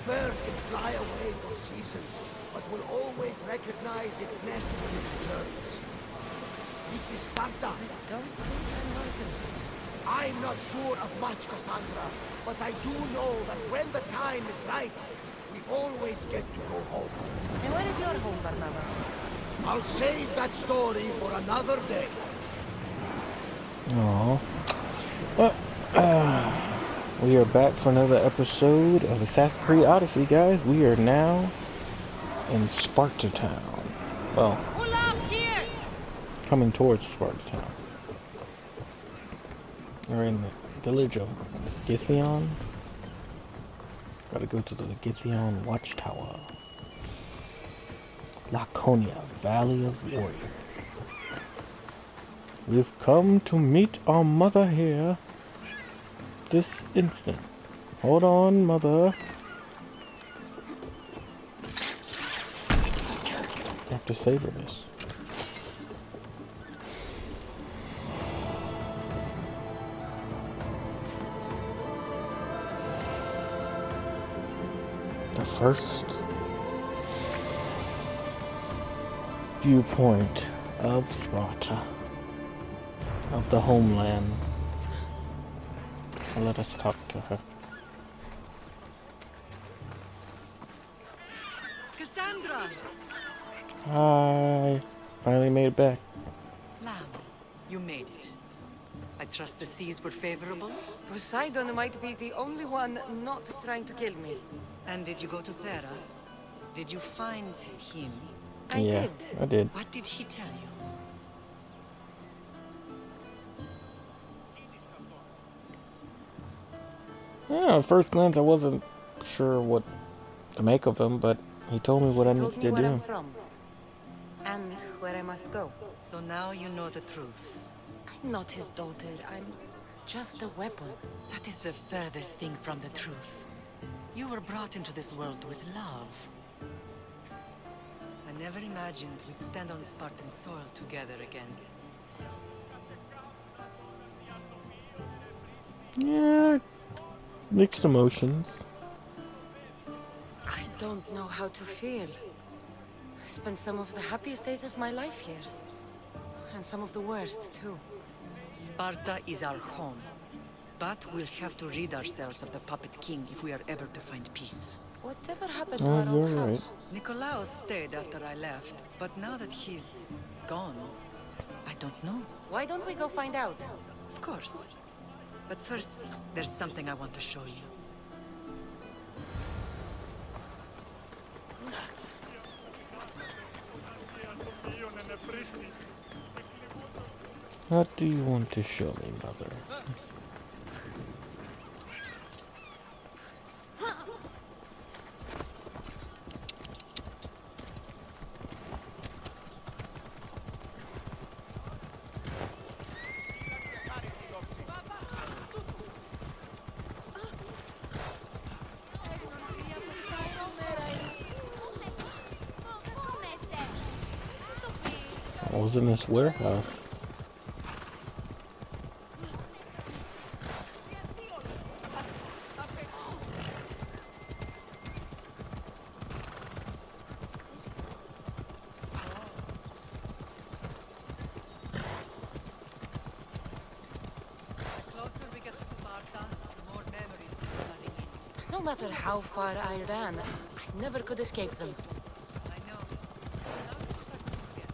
bird can fly away for seasons, but will always recognize its nest when it returns. This is Sparta. I don't think I'm welcome. I'm not sure of much, Cassandra, but I do know that when the time is right, we always get to go home. And where is your home, Barnabas? I'll save that story for another day. Aww. Well, we are back for another episode of Assassin's Creed Odyssey, guys. We are now in Sparta Town. Well, coming towards Sparta Town. We're in the village of Githion. Gotta go to the Githion Watchtower. Laconia, Valley of Warriors. We've come to meet our mother here. This instant. Hold on, mother. I have to savor this. The first viewpoint of Sparta, of the homeland. Let us talk to her. Cassandra! Hi. Finally made it back. Lamb, you made it. I trust the seas were favorable? Poseidon might be the only one not trying to kill me. And did you go to Thera? Did you find him? I did. I did. What did he tell you? Yeah, at first glance I wasn't sure what to make of him, but he told me what I needed to Told me where I'm do. from. And where I must go. So now you know the truth. I'm not his daughter. I'm just a weapon. That is the furthest thing from the truth. You were brought into this world with love. I never imagined we'd stand on Spartan soil together again. Yeah, mixed emotions. I don't know how to feel. I spent some of the happiest days of my life here. And some of the worst, too. Sparta is our home. But we'll have to rid ourselves of the puppet king if we are ever to find peace. Whatever happened to our old You're right. house? Nikolaos stayed after I left, but now that he's gone, I don't know. Why don't we go find out? Of course. But first, there's something I want to show you. What do you want to show me, mother? I was in this warehouse. The closer we get to Sparta, the more memories come flooding in. No matter how far I ran, I never could escape them. I know. Now it's starting to forget.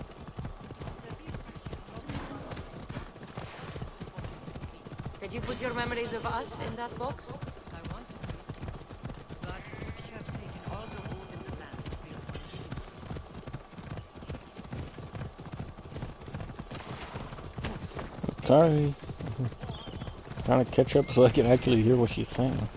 Did you put your memories of us in that box? I wanted to, but it would have taken all the wood in the land to build one. Sorry. Trying to catch up so I can actually hear what she's saying.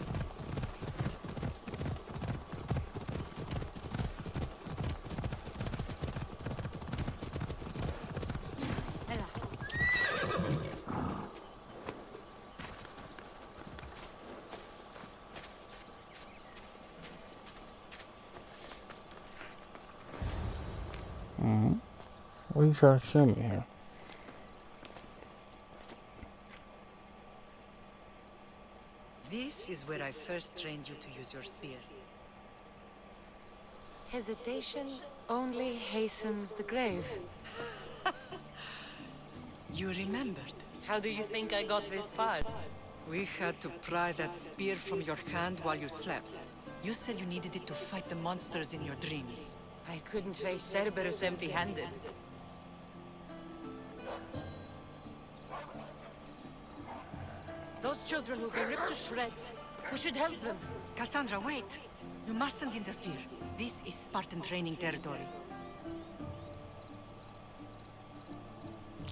What are you trying to show me here? This is where I first trained you to use your spear. Hesitation only hastens the grave. You remembered. How do you think I got this far? We had to pry that spear from your hand while you slept. You said you needed it to fight the monsters in your dreams. I couldn't face Cerberus empty-handed. Those children will be ripped to shreds. We should help them. Cassandra, wait! You mustn't interfere. This is Spartan training territory.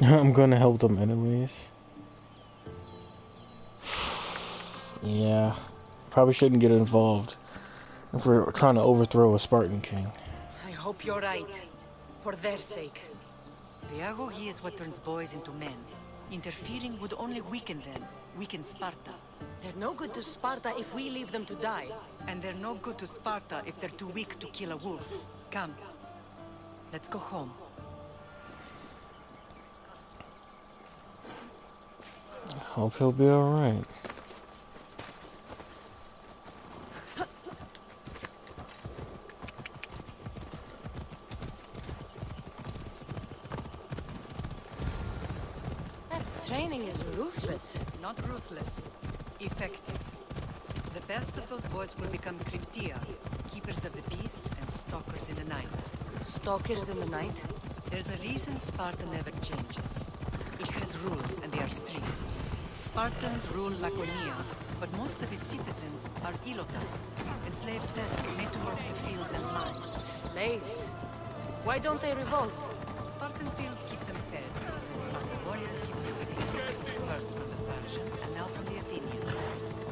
I'm gonna help them anyways. Yeah, probably shouldn't get involved if we're trying to overthrow a Spartan king. I hope you're right. For their sake. The agoge is what turns boys into men. Interfering would only weaken them, weaken Sparta. They're no good to Sparta if we leave them to die. And they're no good to Sparta if they're too weak to kill a wolf. Come, let's go home. Hope he'll be alright. That training is ruthless. Not ruthless, effective. The best of those boys will become Cryptia, keepers of the peace and stalkers in the night. Stalkers in the night? There's a reason Sparta never changes. It has rules and they are strict. Spartans rule Laconia, but most of its citizens are ilotas, enslaved peasants made to work the fields and mines. Slaves? Why don't they revolt? Spartan fields keep them fed, and Spartan warriors keep them safe. First from the Persians and now from the Athenians.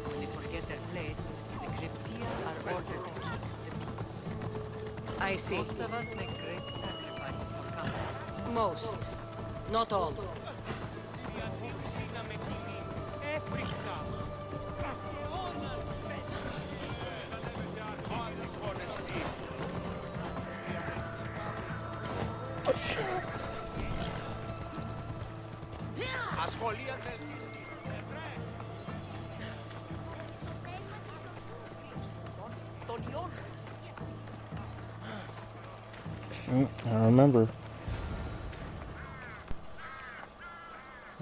When they forget their place, the Cryptia are ordered to keep the peace. I see. Most of us make great sacrifices for comfort. Most. Not all. I remember.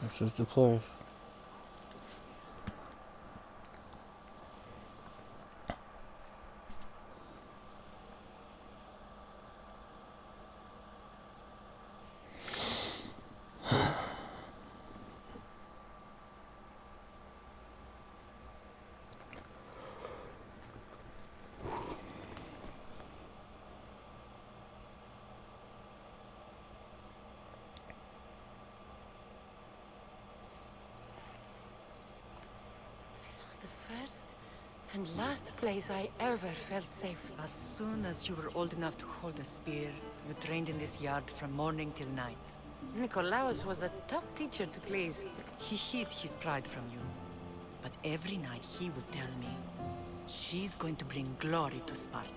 This is the place. This was the first and last place I ever felt safe. As soon as you were old enough to hold a spear, you trained in this yard from morning till night. Nikolaos was a tough teacher to please. He hid his pride from you. But every night he would tell me, she's going to bring glory to Sparta.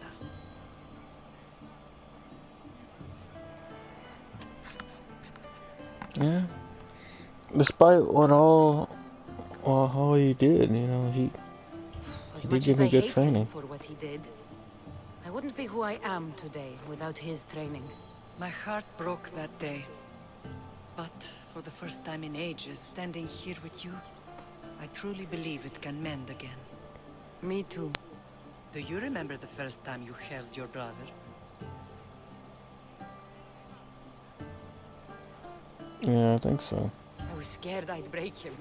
Yeah. Despite all he did, you know, he As did much give as me I good hate training. him for what he did, I wouldn't be who I am today without his training. My heart broke that day. But for the first time in ages, standing here with you, I truly believe it can mend again. Me too. Do you remember the first time you held your brother? Yeah, I think so. I was scared I'd break him.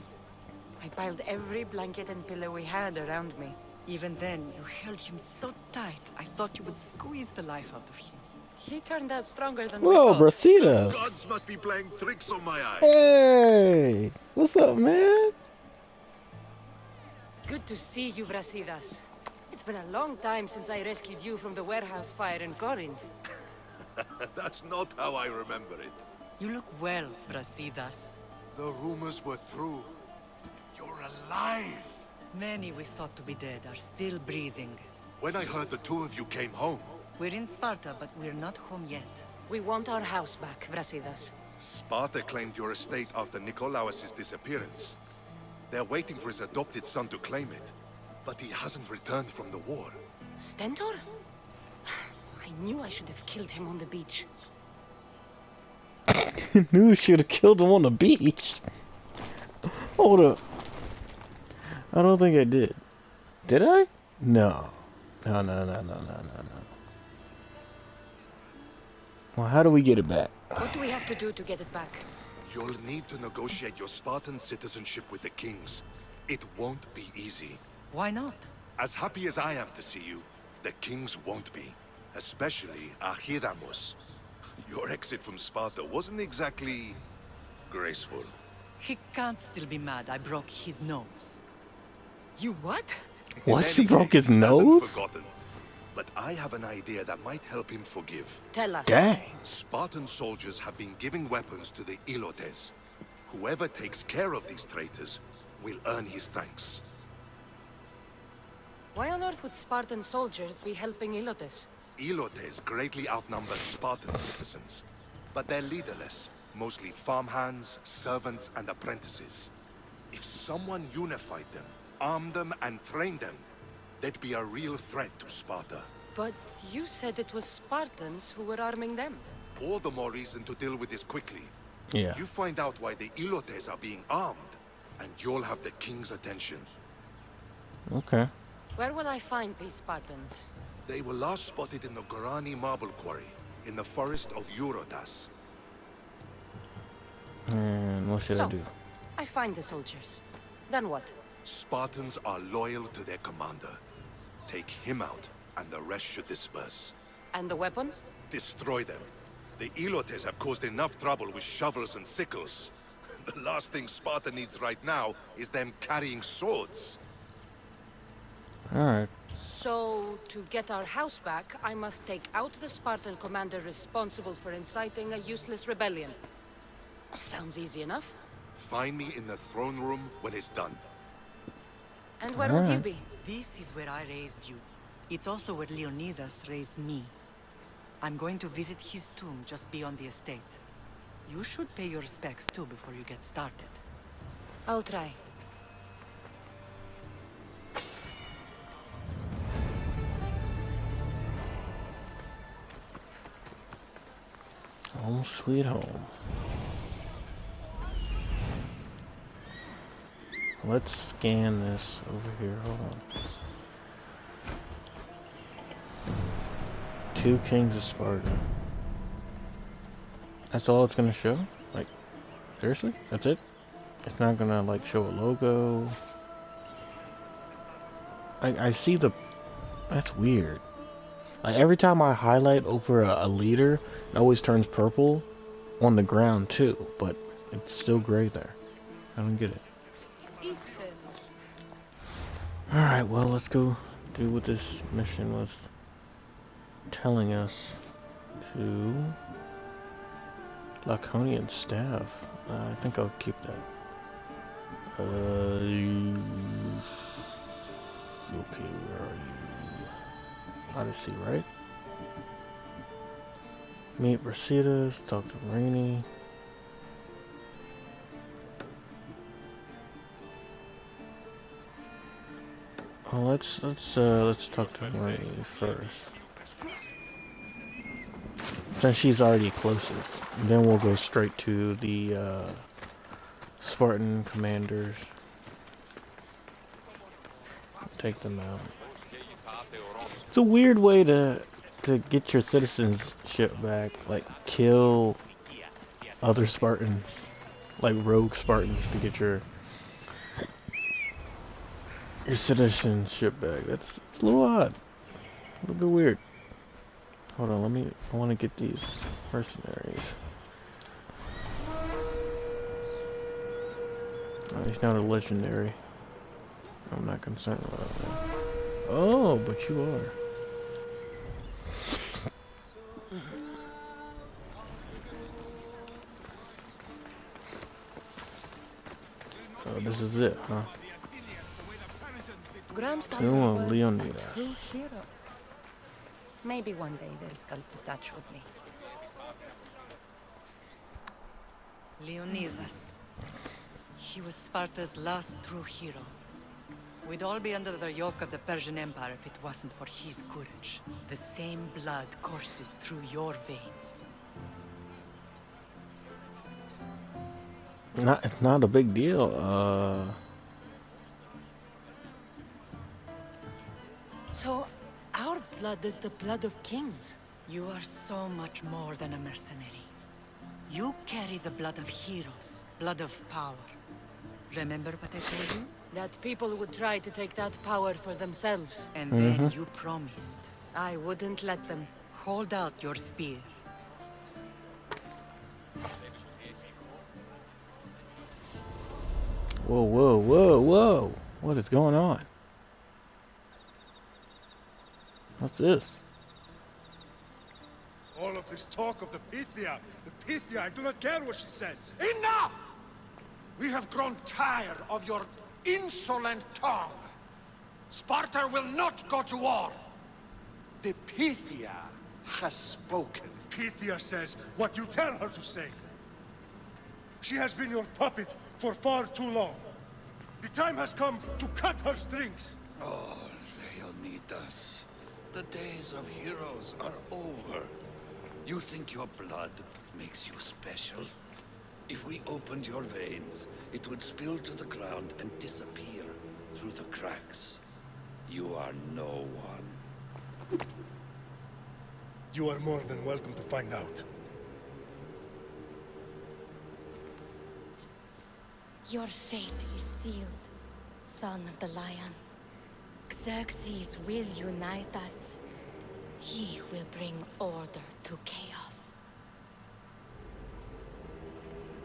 I piled every blanket and pillow we had around me. Even then, you held him so tight, I thought you would squeeze the life out of him. He turned out stronger than we Whoa, thought. Brasidas! Gods must be playing tricks on my eyes. Hey! What's up, man? Good to see you, Brasidas. It's been a long time since I rescued you from the warehouse fire in Corinth. That's not how I remember it. You look well, Brasidas. The rumors were true. You're alive. Many we thought to be dead are still breathing. When I heard the two of you came home, We're in Sparta, but we're not home yet. We want our house back, Brasidas. Sparta claimed your estate after Nikolaos' disappearance. They're waiting for his adopted son to claim it. But he hasn't returned from the war. Stentor? I knew I should have killed him on the beach. Knew we should have killed him on the beach. Hold up. I don't think I did. Did I? No. No. Well, how do we get it back? What do we have to do to get it back? You'll need to negotiate your Spartan citizenship with the kings. It won't be easy. Why not? As happy as I am to see you, the kings won't be. Especially Archidamos. Your exit from Sparta wasn't exactly graceful. He can't still be mad I broke his nose. You what? What? In He any broke case, his he hasn't nose? forgotten. But I have an idea that might help him forgive. Tell us. Dang. Spartan soldiers have been giving weapons to the Ilotes. Whoever takes care of these traitors will earn his thanks. Why on earth would Spartan soldiers be helping Ilotes? Ilotes greatly outnumber Spartan citizens, but they're leaderless, mostly farmhands, servants, and apprentices. If someone unified them, armed them, and trained them, they'd be a real threat to Sparta. But you said it was Spartans who were arming them. All the more reason to deal with this quickly. Yeah. You find out why the Ilotes are being armed, and you'll have the king's attention. Okay. Where will I find these Spartans? They were last spotted in the Gorani marble quarry, in the forest of Eurotas. And what should I do? I find the soldiers. Then what? Spartans are loyal to their commander. Take him out, and the rest should disperse. And the weapons? Destroy them. The Ilotes have caused enough trouble with shovels and sickles. The last thing Sparta needs right now is them carrying swords. Alright. So, to get our house back, I must take out the Spartan commander responsible for inciting a useless rebellion. Sounds easy enough. Find me in the throne room when it's done. And where would you be? This is where I raised you. It's also where Leonidas raised me. I'm going to visit his tomb just beyond the estate. You should pay your respects too before you get started. I'll try. Home sweet home. Let's scan this over here. Hold on. 2 kings of Sparta. That's all it's gonna show? Like, seriously? That's it? It's not gonna, like, show a logo? I see the... That's weird. Like, every time I highlight over a leader, it always turns purple on the ground, too. But it's still gray there. I don't get it. Alright, well, let's go do what this mission was telling us to. Laconian staff. I think I'll keep that. Okay, where are you? Odyssey, right? Meet Brasidas, talk to Rainey. Oh, let's talk to Rainey first. Since she's already closest, then we'll go straight to the Spartan commanders. Take them out. It's a weird way to get your citizenship back, like kill other Spartans, like rogue Spartans, to get your citizenship back. It's a little odd, a little bit weird. Hold on, I want to get these mercenaries. Oh, he's not a legendary. I'm not concerned about that. Oh, but you are. So this is it, huh? Grandfather Tomb of was Leonidas. a true hero. Maybe one day they'll sculpt a statue of me. Leonidas. He was Sparta's last true hero. We'd all be under the yoke of the Persian Empire if it wasn't for his courage. The same blood courses through your veins. It's not a big deal. So, our blood is the blood of kings. You are so much more than a mercenary. You carry the blood of heroes, blood of power. Remember what I told you? That people would try to take that power for themselves. And then you promised. I wouldn't let them. Hold out your spear. Whoa, whoa, whoa, whoa! What is going on? What's this? All of this talk of the Pythia, I do not care what she says. Enough! We have grown tired of your insolent tongue. Sparta will not go to war. The Pythia has spoken. Pythia says what you tell her to say. She has been your puppet for far too long. The time has come to cut her strings. Oh, Leonidas, the days of heroes are over. You think your blood makes you special? If we opened your veins, it would spill to the ground and disappear through the cracks. You are no one. You are more than welcome to find out. Your fate is sealed, son of the lion. Xerxes will unite us. He will bring order to chaos.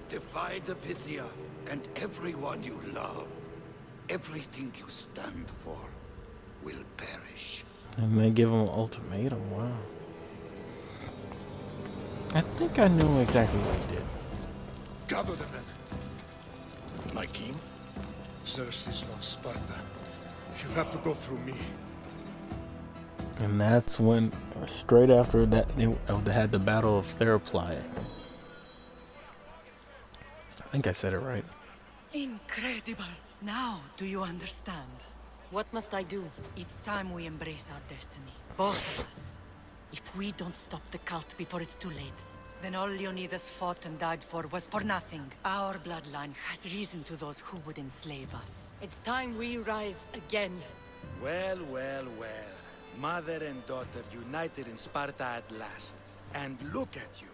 Divide the Pythia and everyone you love. Everything you stand for will perish. And they give him an ultimatum. Wow. I think I knew exactly what he did. Gather the men. My king? Xerxes wants Sparta. You'll have to go through me. And that's when, straight after that, they had the Battle of Theraply. I think I said it right. Incredible! Now, do you understand? What must I do? It's time we embrace our destiny. Both of us. If we don't stop the cult before it's too late, then all Leonidas fought and died for was for nothing. Our bloodline has reason to those who would enslave us. It's time we rise again. Well, well, well. Mother and daughter united in Sparta at last. And look at you.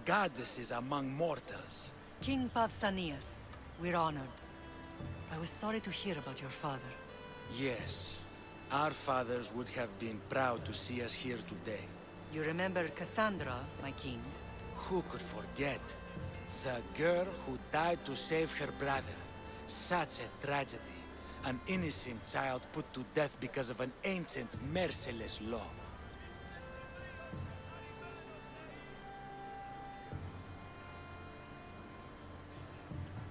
Goddesses among mortals. King Pausanias, we're honored. I was sorry to hear about your father. Yes. Our fathers would have been proud to see us here today. You remember Cassandra, my king? Who could forget? The girl who died to save her brother. Such a tragedy. An innocent child put to death because of an ancient, merciless law.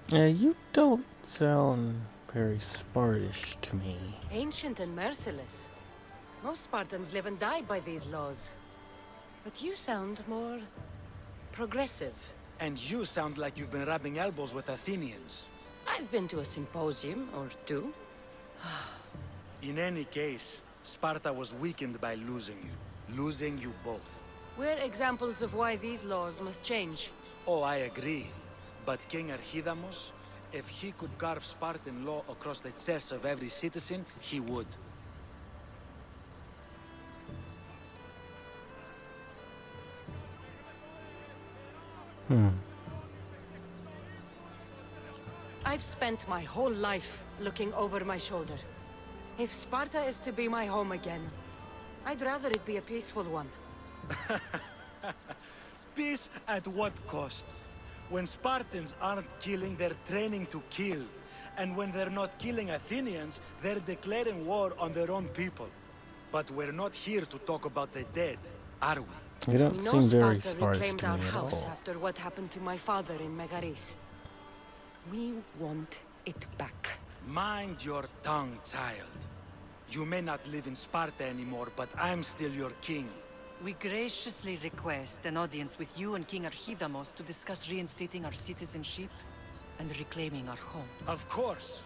Yeah, you don't sound very Spartish to me. Ancient and merciless. Most Spartans live and die by these laws. But you sound more progressive. And you sound like you've been rubbing elbows with Athenians. I've been to a symposium or two. In any case, Sparta was weakened by losing you. Losing you both. We're examples of why these laws must change. Oh, I agree. But King Archidamos, if he could carve Spartan law across the chests of every citizen, he would. I've spent my whole life looking over my shoulder. If Sparta is to be my home again, I'd rather it be a peaceful one. Peace at what cost? When Spartans aren't killing, they're training to kill. And when they're not killing Athenians, they're declaring war on their own people. But we're not here to talk about the dead, are we? You don't We know seem very Sparta Spartish reclaimed to our me at house all. after what happened to my father in Megaris. We want it back. Mind your tongue, child. You may not live in Sparta anymore, but I'm still your king. We graciously request an audience with you and King Archidamos to discuss reinstating our citizenship and reclaiming our home. Of course.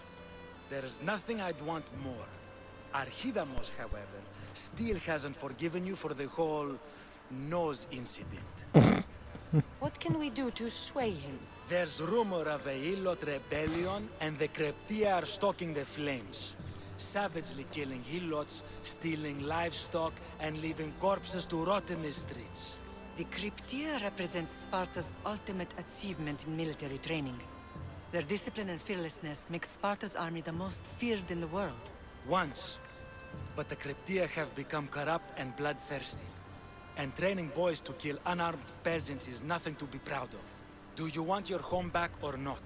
There's nothing I'd want more. Archidamos, however, still hasn't forgiven you for the whole nose incident. What can we do to sway him? There's rumor of a Hilot rebellion, and the Kreptia are stoking the flames. Savagely killing Hilots, stealing livestock, and leaving corpses to rot in the streets. The Cryptia represents Sparta's ultimate achievement in military training. Their discipline and fearlessness make Sparta's army the most feared in the world. Once. But the Cryptia have become corrupt and bloodthirsty. And training boys to kill unarmed peasants is nothing to be proud of. Do you want your home back or not?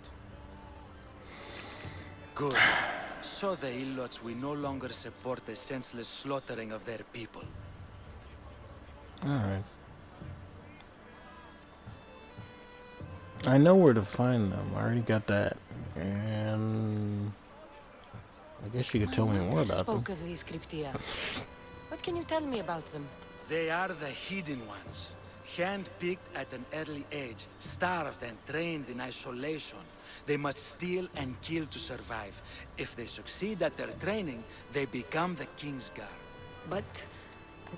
Good. So the Ilots will no longer support the senseless slaughtering of their people. Alright. I know where to find them. I already got that. And I guess you could tell me more about them. Spoke of these Cryptia. What can you tell me about them? They are the hidden ones. Hand-picked at an early age, starved and trained in isolation. They must steal and kill to survive. If they succeed at their training, they become the King's Guard. But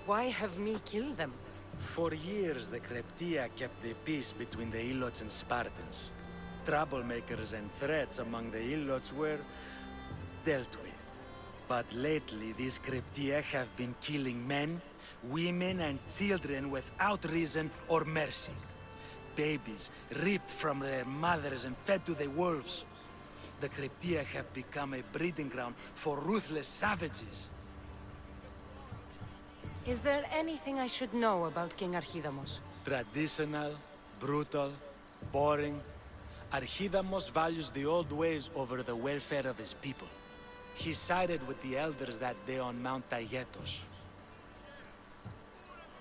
why have me kill them? For years, the Cryptia kept the peace between the Ilots and Spartans. Troublemakers and threats among the Ilots were dealt with. But lately, these Cryptia have been killing men, women, and children without reason or mercy. Babies ripped from their mothers and fed to the wolves. The Cryptia have become a breeding ground for ruthless savages. Is there anything I should know about King Archidamos? Traditional, brutal, boring. Archidamos values the old ways over the welfare of his people. He sided with the elders that day on Mount Taygetos.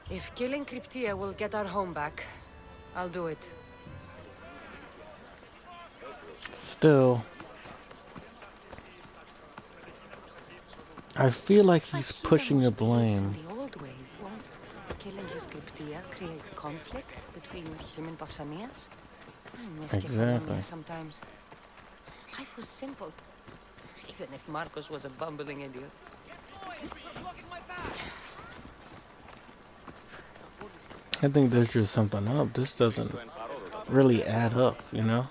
If killing Cryptia will get our home back, I'll do it. Still, I feel like he's pushing the blame. The old ways won't killing his Cryptia create conflict between him and Pausanias? I miss Exactly. sometimes. Life was simple, even if Marcos was a bumbling idiot. I think there's just something up. This doesn't really add up, you know?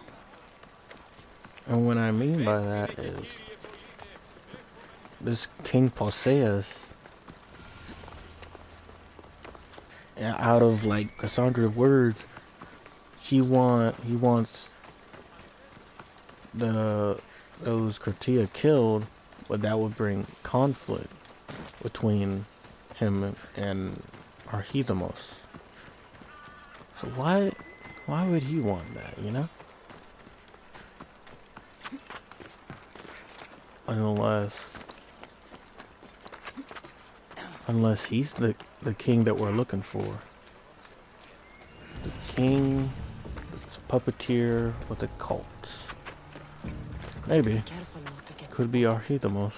And what I mean by that is this King Pauseas, out of like Cassandra's words, he wants those Cryptia killed, but that would bring conflict between him and Archidamos. So why would he want that, you know? Unless he's the king that we're looking for. The king, the puppeteer with a cult. Maybe. Could be Archidamos.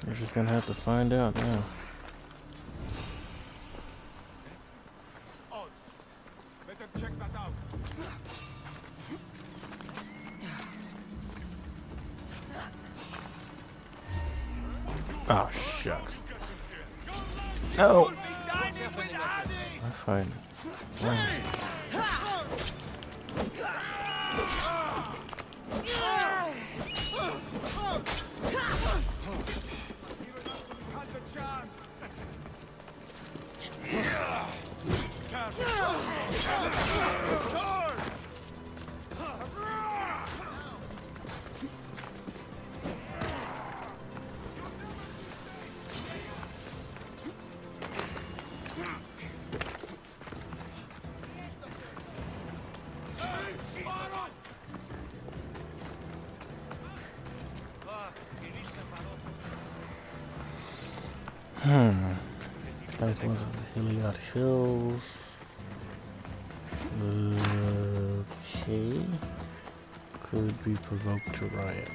We're just gonna have to find out now. Better check that out. Oh, shucks. No! I'm fine. That was the Hilliard Hills. Okay. Could be provoked to riot.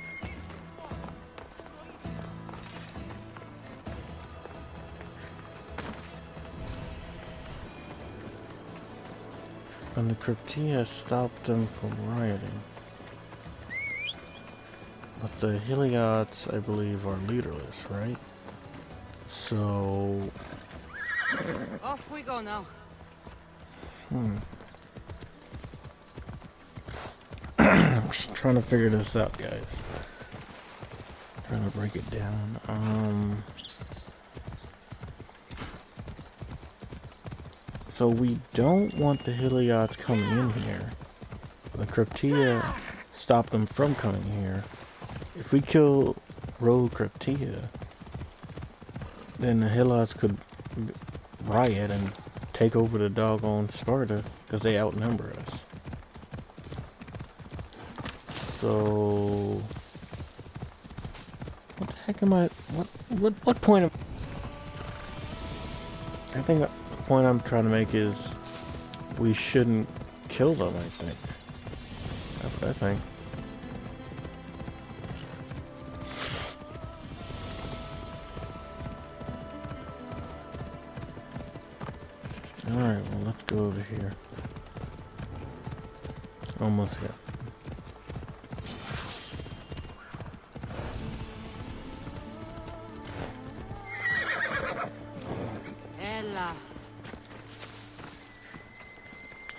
And the Cryptia stopped them from rioting. But the Heliots, I believe, are leaderless, right? So... Off we go now. I'm just trying to figure this out, guys. Trying to break it down. So we don't want the Heliots coming in here. The Cryptia stop them from coming here. If we kill Rogue Cryptia, then the Heliots could riot and take over the doggone Sparta because they outnumber us. So what the heck am I? What point? I think the point I'm trying to make is we shouldn't kill them. I think that's what I think. Alright, well, let's go over here. Almost here. Ella.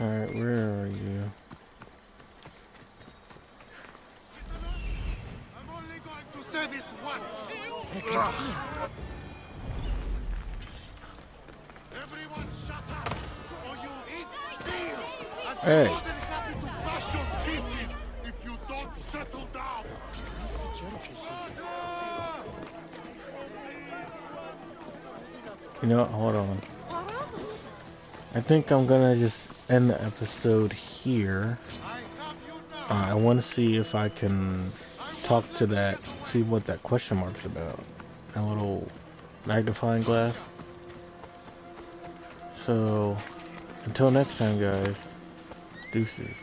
Alright, where are you? I'm only going to say this once. The Cryptia. Everyone shut up, or you eat steel! And Hey. more than happy to bash your teeth in if you don't settle down! You know what? Hold on. I think I'm gonna just end the episode here. I want to see if I can talk to that, see what that question mark's about. That little magnifying glass. So, until next time, guys. Deuces.